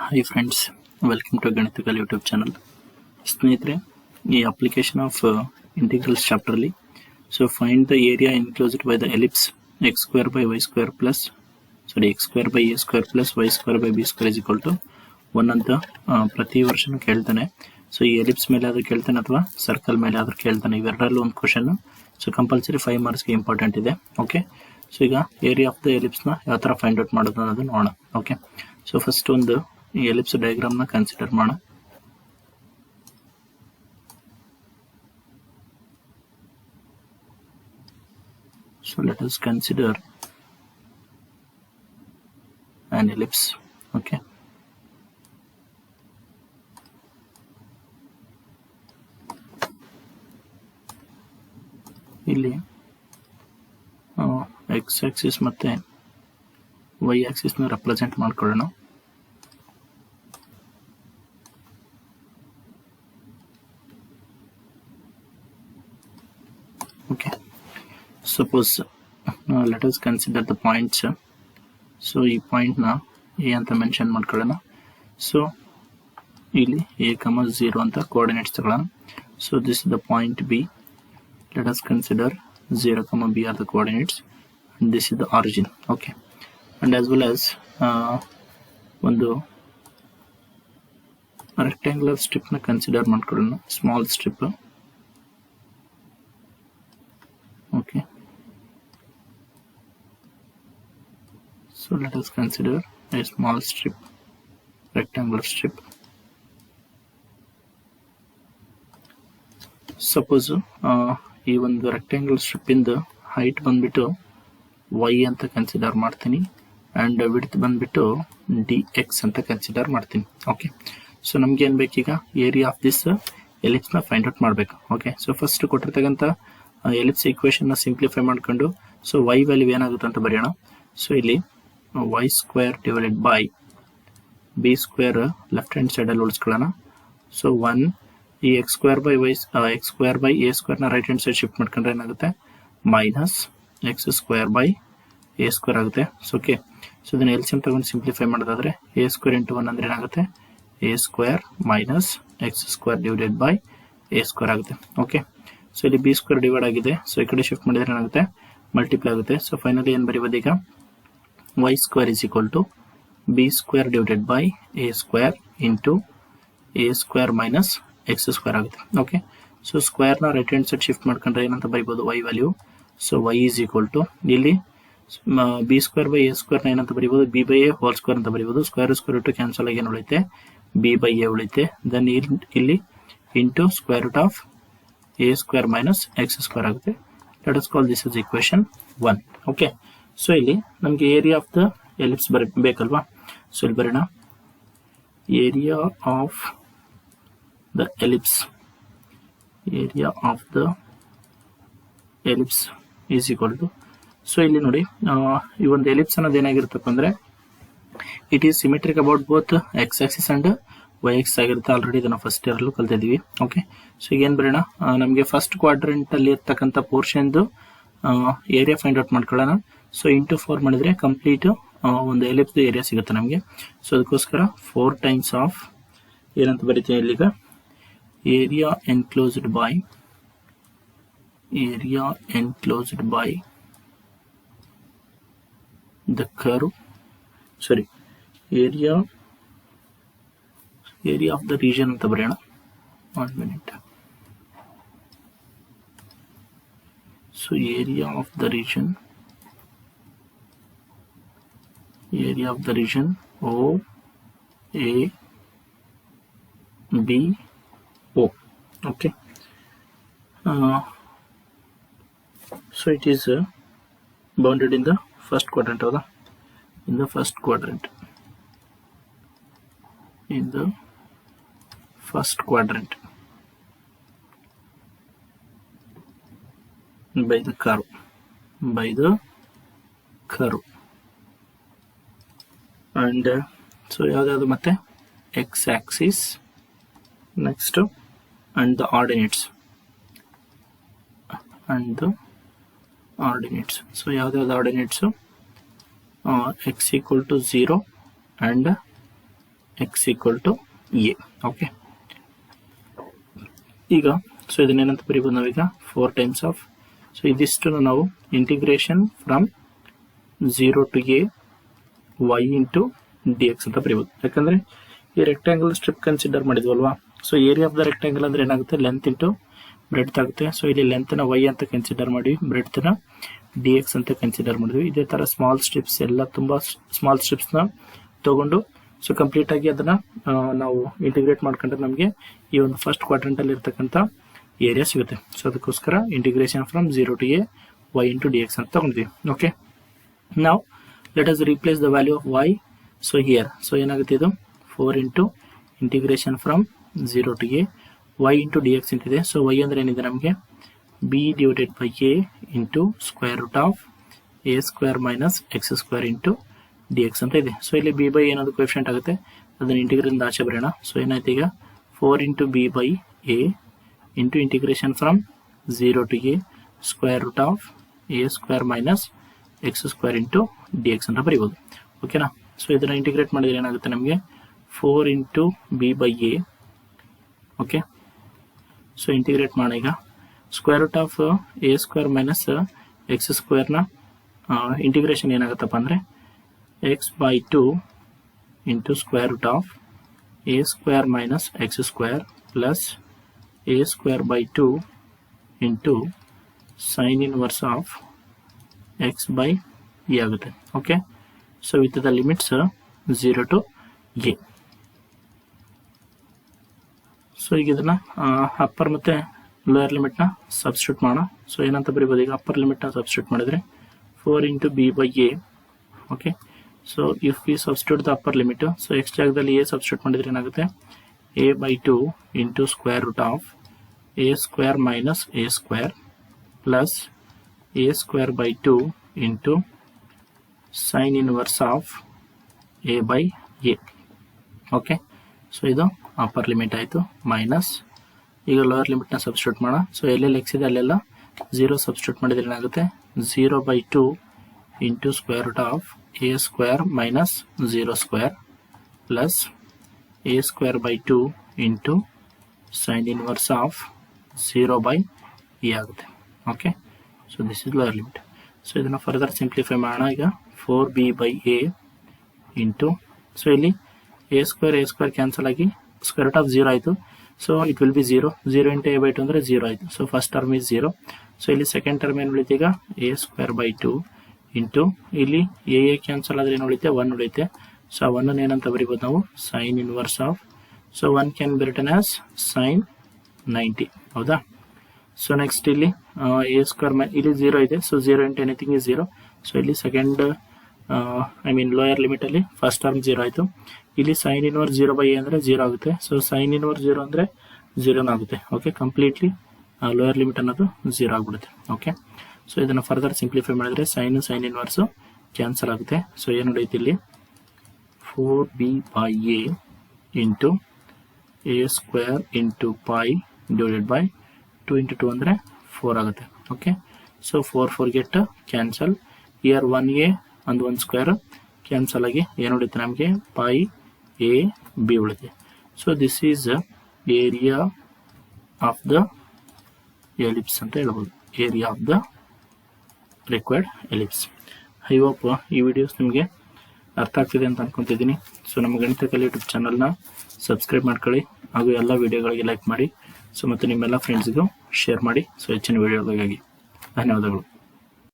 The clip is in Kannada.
Hi friends, welcome to Ganitical YouTube channel. ಸ್ನೇಹಿತರೆ, ಈ ಅಪ್ಲಿಕೇಶನ್ ಆಫ್ ಇಂಟಿಗ್ರಲ್ಸ್ ಚಾಪ್ಟರ್ ಅಲ್ಲಿ find the area enclosed by the ellipse x square by y square plus x square by a square plus y square by b square is equal to 1 ಅಂತ ಪ್ರತಿ ವರ್ಷನೂ ಕೇಳ್ತಾನೆ. ಈ ಎಲಿಪ್ಸ್ ಮೇಲೆ ಆದ್ರೂ ಕೇಳ್ತಾನೆ ಅಥವಾ ಸರ್ಕಲ್ ಮೇಲೆ ಆದ್ರೂ ಕೇಳ್ತಾನೆ. ಇವೆರಡರಲ್ಲೂ ಒಂದು ಕ್ವಶನ್. ಕಂಪಲ್ಸರಿ 5 ಮಾರ್ಕ್ಸ್ಗೆ ಇಂಪಾರ್ಟೆಂಟ್ ಇದೆ. ಓಕೆ, ಈಗ ಏರಿಯಾ ಆಫ್ ದ ಎಲಿಪ್ಸ್ ನ ಯಾವ ತರ ಫೈಂಡ್ ಔಟ್ ಮಾಡೋದು ಅನ್ನೋದು ನೋಡೋಣ. ಓಕೆ, ಫಸ್ಟ್ ಒಂದು ಈ ಎಲಿಪ್ಸ್ ಡಯಾಗ್ರಾಮ್ ನ ಕನ್ಸಿಡರ್ ಮಾಡೋಣ. So let us consider an ellipse. Okay, ಇಲ್ಲಿ x axis ಮತ್ತೆ y axis ನ ರೆಪ್ರೆಸೆಂಟ್ ಮಾಡ್ಕೊಳ್ಳೋಣ. Okay, suppose let us consider the points. ಈ ಪಾಯಿಂಟ್ ನ a ಅಂತ ಮೆನ್ಷನ್ ಮಾಡ್ಕೊಳ್ಳೋಣ. ಇಲ್ಲಿ a, 0 ಅಂತ ಕೋಆರ್ಡಿನೇಟ್ಸ್ ತಗೊಳ್ಳೋಣ. This is the point B. Let us consider 0, b are the coordinates and this is the origin. Okay, and as well as ಒಂದು rectangular strip ನ ಕನ್ಸಿಡರ್ ಮಾಡ್ಕೊಳ್ಳೋಣ, small strip. Okay, let us consider a small strip, rectangular strip. Suppose ಈ ಒಂದು rectangular strip ಇಂದ height ಬಂದ್ಬಿಟ್ಟು y ಅಂತ ಕನ್ಸಿಡರ್ ಮಾಡ್ತೀನಿ and width ಬಂದ್ಬಿಟ್ಟು dx ಅಂತ ಕನ್ಸಿಡರ್ ಮಾಡ್ತೀನಿ. ಓಕೆ, ನಮ್ಗೆ ಏನ್ ಬೇಕೀಗ ಏರಿಯಾ ಆಫ್ ದಿಸ್ ಎಲಿಪ್ಸ್ ನ ಫೈಂಡ್ ಔಟ್ ಮಾಡ್ಬೇಕು. ಓಕೆ, ಫಸ್ಟ್ ಕೊಟ್ಟಿರ್ತಕ್ಕಂಥ ಎಲಿಪ್ಸ್ ಈಕ್ವೇಶನ್ ನ ಸಿಂಪ್ಲಿಫೈ ಮಾಡ್ಕೊಂಡು y ವ್ಯಾಲ್ಯೂ ಏನಾಗುತ್ತೆ ಅಂತ ಬರೆಯೋಣ. ಇಲ್ಲಿ y square divided by b square left hand side ಅಲ್ಲಿ ಉಳಿಸ್ಕೊಳ್ಳೋಣ. 1 ಈ x square by a square ನ ರೈಟ್ ಹ್ಯಾಂಡ್ ಸೈಡ್ ಶಿಫ್ಟ್ ಮಾಡ್ಕೊಂಡ್ರೆ ಏನಾಗುತ್ತೆ, minus x square by a square ಆಗುತ್ತೆ. ಓಕೆ, ಇದನ್ನ ಎಲ್ಸಿಎಂ ತಗೊಂಡು ಸಿಂಪ್ಲಿಫೈ ಮಾಡೋದಾದ್ರೆ a ಸ್ಕ್ವೇರ್ ಇಂಟು 1 ಅಂದ್ರೆ ಏನಾಗುತ್ತೆ, a square minus x square divided by a square ಆಗುತ್ತೆ. ಓಕೆ, ಇಲ್ಲಿ b ಸ್ಕ್ವೇರ್ ಡಿವೈಡ್ ಆಗಿದೆ, ಈ ಕಡೆ ಶಿಫ್ಟ್ ಮಾಡಿದ್ರೆ ಏನಾಗುತ್ತೆ, ಮಲ್ಟಿಪ್ಲೈ ಆಗುತ್ತೆ. ಫೈನಲಿ ಏನ್ ಬರೀಬೋದು ಈಗ, y square is equal to b square divided by a square into a square minus x square ಆಗುತ್ತೆ. ಓಕೆ, ಸ್ಕ್ವೇರ್ ನ ರೈಟ್ ಹ್ಯಾಂಡ್ ಸೈಡ್ ಶಿಫ್ಟ್ ಮಾಡ್ಕೊಂಡ್ರೆ ಏನಂತ ಬರೀಬೋದು, y value. y is equal to ಇಲ್ಲಿ b square by a square ನ ಏನಂತ ಬರೀಬೋದು, b by a whole square ಅಂತ ಬರೀಬೋದು. ಸ್ಕ್ವೇರ್ ಇಟ್ಟು ಕ್ಯಾನ್ಸಲ್ ಆಗಿ ಏನು ಉಳಿಯುತ್ತೆ, b ಬೈ a ಉಳಿಯುತ್ತೆ. ದೆನ್ ಇಲ್ಲಿ into square root of a square minus x square ಆಗುತ್ತೆ. Let us call this is equation 1. Okay, ಇಲ್ಲಿ ನಮಗೆ ಏರಿಯಾ ಆಫ್ ದ ಎಲಿಪ್ಸ್ ಬೇಕಲ್ವಾ. ಇಲ್ಲಿ ಬರೋಣ, area of the ellipse is equal to, ಇಲ್ಲಿ ನೋಡಿ, ಈ ಒಂದು ಎಲಿಪ್ಸ್ ಅನ್ನೋದು ಏನಾಗಿರುತ್ತಪ್ಪ ಅಂದ್ರೆ it is symmetric about both x axis and y x ಆಗಿರುತ್ತೆ. ಆಲ್ರೆಡಿ ಇದನ್ನ ಫಸ್ಟ್ ಇಯರ್ ಅಲ್ಲೂ ಕಲ್ತಿದೀವಿ. ಓಕೆ, ಈಗ ಏನ್ ಬರೋಣ, ನಮಗೆ ಫಸ್ಟ್ ಕ್ವಾಡ್ರೆಂಟ್ ಅಲ್ಲಿ ಇರ್ತಕ್ಕಂಥ ಪೋರ್ಷನ್ ಏರಿಯಾ ಫೈಂಡ್ ಔಟ್ ಮಾಡ್ಕೊಳ್ಳೋಣ. ಇಂಟು 4 ಮಾಡಿದ್ರೆ ಕಂಪ್ಲೀಟ್ ಒಂದು ಎಲಿಪ್ಸ್ ಏರಿಯಾ ಸಿಗುತ್ತೆ ನಮಗೆ. ಅದಕ್ಕೋಸ್ಕರ 4 ಟೈಮ್ಸ್ ಆಫ್ ಏನಂತ ಬರೀತೀನಿ ಇಲ್ಲಿಗ, area enclosed by the curve, area of the region ಅಂತ ಬರೆಯೋಣ. 1 minute. area of the region O A B O. Okay, it is bounded in the first quadrant, or in the first quadrant by the curve and ಯಾವ್ದು ಮತ್ತೆ x axis next and the ordinates so ಯಾವ್ದು ordinates x equal to 0 and x equal to a. Okay, ಈಗ ಸೊ ಇದನ್ನೇನಂತ ಬರೀಬೋದು ನಾವೀಗ 4 ಟೈಮ್ಸ್ ಆಫ್, ಸೊ ಇದಿಷ್ಟು ನಾವು integration from 0 to a y into d x ಅಂತ ಬರೀಬೋದು. ಯಾಕಂದ್ರೆ ಈ ರೆಕ್ಟ್ಯಾಂಗಲ್ ಸ್ಟ್ರಿಪ್ ಕನ್ಸಿಡರ್ ಮಾಡಿದ್ವಲ್ವಾ, so area of the rectangle ಅಂದ್ರೆ ಏನಾಗುತ್ತೆ, ಲೆಂತ್ ಇಂಟು ಬ್ರೆಡ್ತ್ ಆಗುತ್ತೆ. ಸೊ ಇಲ್ಲಿ ಲೆಂತ್ ನ y ಅಂತ ಕನ್ಸಿಡರ್ ಮಾಡಿ, ಬ್ರೆಡ್ತ್ ನ ಡಿ ಎಕ್ಸ್ ಅಂತ ಕನ್ಸಿಡರ್ ಮಾಡಿದ್ವಿ. ಇದೇ ತರ ಸ್ಮಾಲ್ ಸ್ಟ್ರಿಪ್ಸ್ ಎಲ್ಲ ತುಂಬಾ ಸ್ಮಾಲ್ ಸ್ಟ್ರಿಪ್ಸ್ ನ ತಗೊಂಡು ಸೊ ಕಂಪ್ಲೀಟ್ ಆಗಿ ಅದನ್ನ ನಾವು ಇಂಟಿಗ್ರೇಟ್ ಮಾಡ್ಕೊಂಡ್ರೆ ನಮಗೆ ಈ ಒಂದು ಫಸ್ಟ್ ಕ್ವಾಡ್ರೆಂಟ್ ಅಲ್ಲಿ ಇರ್ತಕ್ಕಂಥ ಏರಿಯಾ ಸಿಗುತ್ತೆ. ಸೊ ಅದಕ್ಕೋಸ್ಕರ integration from 0 to a y into dx ಅಂತ ತಗೊಂಡಿದ್ವಿ. ಓಕೆ, ನಾವು let us replace the value of y. So here so ಏನಾಗುತ್ತೆ, ಇದು 4 into integration from 0 to a y into dx ಅಂತಿದೆ. ಸೊ y ಅಂದ್ರೆ ಏನಿದೆ ನಮಗೆ b divided by a into square root of a square minus x square into dx ಅಂತ ಇದೆ. ಸೊ ಇಲ್ಲಿ b ಬೈ ಏನಾದ್ರು ಕೋಎಫಿಷಿಯಂಟ್ ಆಗುತ್ತೆ, ಅದನ್ನ ಇಂಟಿಗ್ರಲ್ ಆಚೆ ಬರೋಣ. ಸೊ ಏನಾಯ್ತು ಈಗ 4 into b by a into integration from 0 to a square root of a square minus x square into dx ಅಂತ ಬರೀಬಹುದು. ಓಕೆನಾ, ಸೊ ಇದನ್ನ ಇಂಟಿಗ್ರೇಟ್ ಮಾಡಿದ್ರೆ ಏನಾಗುತ್ತೆ ನಮಗೆ 4 into b by a. Okay, so integrate ಮಾಡೋಣ. ಈಗ square root of a square minus x square ನ ಇಂಟಿಗ್ರೇಷನ್ ಏನಾಗುತ್ತಪ್ಪ ಅಂದ್ರೆ x by 2 into square root of a square minus x square plus a square by 2 into sin inverse of x by a ಆಗುತ್ತೆ. Okay, so with the limits 0 to a. So ಈಗ ಇದನ್ನ ಅಪ್ಪರ್ ಮತ್ತೆ ಲೋಯರ್ ಲಿಮಿಟ್ ನ ಸಬ್ಸ್ಟಿಟ್ಯೂಟ್ ಮಾಡೋಣ. ಸೊ ಏನಂತ ಬರೀಬಹುದು, ಈಗ ಅಪ್ಪರ್ ಲಿಮಿಟ್ ನ ಸಬ್ಸ್ಟಿಟ್ಯೂಟ್ ಮಾಡಿದ್ರೆ 4 into b by a. Okay, so if we substitute the upper limit, so x ಜಾಗದಲ್ಲಿ ಎ ಸಬ್ಸ್ಟಿಟ್ಯೂಟ್ ಮಾಡಿದ್ರೆ ಏನಾಗುತ್ತೆ, a by 2 into square root of a square minus a square plus a square by 2 into sine inverse of a by a. Okay, so ಇದು ಅಪ್ಪರ್ ಲಿಮಿಟ್ ಆಯಿತು. ಮೈನಸ್ ಈಗ ಲೋಯರ್ ಲಿಮಿಟ್ ನ ಸಬ್ಸ್ಟಿಟ್ಯೂಟ್ ಮಾಡೋಣ. ಸೊ ಎಲ್ಲೆಲ್ಲಿ ಎಕ್ಸ್ ಇದೆ ಅಲ್ಲೆಲ್ಲ 0 ಸಬ್ಸ್ಟಿಟ್ಯೂಟ್ ಮಾಡಿದ್ರೆ ಏನಾಗುತ್ತೆ, 0 by 2 into square root of a square minus 0 square plus a square by 2 into sin inverse of 0 by a ಆಗುತ್ತೆ. Okay, so this is lower limit. So ಇದನ್ನ ಫರ್ದರ್ ಸಿಂಪ್ಲಿಫೈ ಮಾಡೋಣ. ಈಗ 4b by a into, so ಇಲ್ಲಿ a ಸ್ಕ್ವೇರ್ ಕ್ಯಾನ್ಸಲ್ ಆಗಿ ಸ್ಕ್ವೇರ್ ರೂಟ್ ಆಫ್ 0 ಆಯಿತು. So it will be 0 into a by 2 ಅಂದ್ರೆ 0 ಆಯಿತು. So first term is 0. So ಇಲ್ಲಿ ಸೆಕೆಂಡ್ ಟರ್ಮ್ ಏನು ಉಳಿತು, ಈಗ a ಸ್ಕ್ವೇರ್ ಬೈ 2 ಇಂಟು ಇಲ್ಲಿ ಎ ಕ್ಯಾನ್ಸಲ್ ಆದ್ರೆ ಏನು ಉಳಿತೆ, 1 ಉಳಿತೆ. ಸೊ 1 ಏನಂತ ಬರೀಬಹುದು ನಾವು, sine inverse of, so 1 can be written as sine 90. ಹೌದಾ. ಸೊ ನೆಕ್ಸ್ಟ್ ಇಲ್ಲಿ ಎ ಸ್ಕ್ವೇರ್ ಇಲ್ಲಿ 0 ಇದೆ. So 0 into anything is 0. So ಇಲ್ಲಿ ಸೆಕೆಂಡ್ ಲೋಯರ್ ಲಿಮಿಟ್ ಅಲ್ಲಿ ಫಸ್ಟ್ ಟರ್ಮ್ 0 ಆಯಿತು. ಇಲ್ಲಿ ಸೈನ್ ಇನ್ವರ್ಸ್ 0 ಬೈ ಎ ಅಂದ್ರೆ 0 ಆಗುತ್ತೆ. ಸೊ ಸೈನ್ ಇನ್ವರ್ಸ್ 0 ಅಂದ್ರೆ 0 ಆಗುತ್ತೆ. ಓಕೆ, ಕಂಪ್ಲೀಟ್ಲಿ ಲೋಯರ್ ಲಿಮಿಟ್ ಅನ್ನೋದು 0 ಆಗ್ಬಿಡುತ್ತೆ. ಓಕೆ, ಸೊ ಇದನ್ನ ಫರ್ದರ್ ಸಿಂಪ್ಲಿಫೈ ಮಾಡಿದ್ರೆ ಸೈನ್ ಇನ್ವರ್ಸ್ ಕ್ಯಾನ್ಸಲ್ ಆಗುತ್ತೆ. ಸೊ ಏನು ಉಳಿಯುತ್ತೆ ಇಲ್ಲಿ 4b by a into a square into pi divided by 2 into 2 ಅಂದ್ರೆ 4 ಆಗುತ್ತೆ. Okay, so 4 get cancel. Here 1a and 1 square cancel ಆಗಿ ಏನು ಉಳಿಯುತ್ತೆ ನಮಗೆ, ಪೈ a b ಉಳಿಯುತ್ತೆ. So this is area of the ellipse ಅಂತ ಹೇಳ್ಬೋದು, area of the required ellipse. I hope ಈ ವಿಡಿಯೋಸ್ ನಿಮಗೆ ಅರ್ಥ ಆಗ್ತಿದೆ ಅಂತ ಅನ್ಕೊಂತಿದ್ದೀನಿ. ಸೊ ನಮ್ಮ ಗಣಿತ ಕಲಿ ಯೂಟ್ಯೂಬ್ ಚಾನಲ್ನ ಸಬ್ಸ್ಕ್ರೈಬ್ ಮಾಡ್ಕೊಳ್ಳಿ, ಹಾಗೂ ಎಲ್ಲ ವಿಡಿಯೋಗಳಿಗೆ ಲೈಕ್ ಮಾಡಿ. ಸೊ ಮತ್ತು ನಿಮ್ಮೆಲ್ಲ ಫ್ರೆಂಡ್ಸ್ಗೂ ಶೇರ್ ಮಾಡಿ. ಸೊ ಹೆಚ್ಚಿನ ವಿಡಿಯೋಗಳಿಗಾಗಿ ಧನ್ಯವಾದಗಳು.